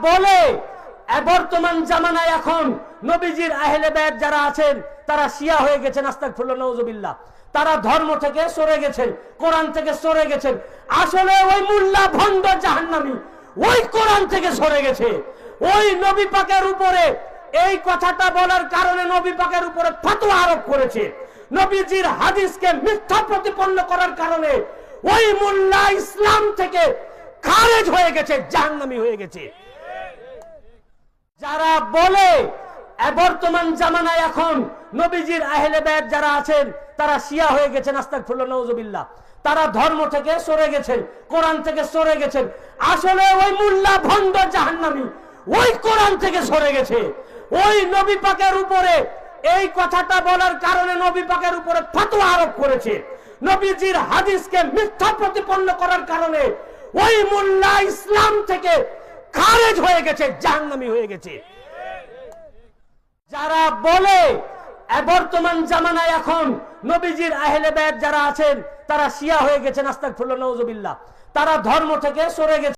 বলে বর্তমান জামানায় এখন নবীজির আহলে বায়াত যারা আছেন তারা শিয়া হয়ে গেছেন, আস্তাগফিরুল্লাহ নাউযুবিল্লাহ, তারা ধর্ম থেকে সরে গেছেন, কোরআন থেকে সরে গেছেন। আসলে ওই মুল্লা ভণ্ড জাহান্নামী ওই কোরআন থেকে সরে গেছে। ওই নবী পাকের উপরে এই কথাটা বলার কারণে নবী পাকের উপরে ফতোয়া আরোপ করেছে। নবীজির হাদিসকে মিথ্যা প্রতিপন্ন করার কারণে ওই মুল্লা ইসলাম থেকে খারেজ হয়ে গেছে, জাহান্নামী হয়ে গেছে। যারা বলে বর্তমান জামানায় এখন নবীজির আহলে বায়াত যারা আছেন তারা শিয়া হয়ে গেছেন, আস্তাগফিরুল্লাহ নাউযুবিল্লাহ, তারা ধর্ম থেকে সরে গেছেন, কোরআন থেকে সরে গেছেন। আসলে ওই মুল্লা ভণ্ড জাহান্নামী ওই কোরআন থেকে সরে গেছে। ওই নবী পাকের উপরে এই কথাটা বলার কারণে নবী পাকের উপরে ফতোয়া আরোপ করেছে। নবীজির হাদিসকে মিথ্যা প্রতিপন্ন করার কারণে ওই মুল্লা ইসলাম থেকে খারেজ হয়ে গেছে, জাহান্নামী হয়ে গেছে। যারা বলে বর্তমান জামানায় এখন নবীজির আহলে বায়াত যারা আছেন তারা শিয়া হয়ে গেছেন, আস্তাগফিরুল্লাহ নাউযুবিল্লাহ, তারা ধর্ম থেকে সরে গেছে।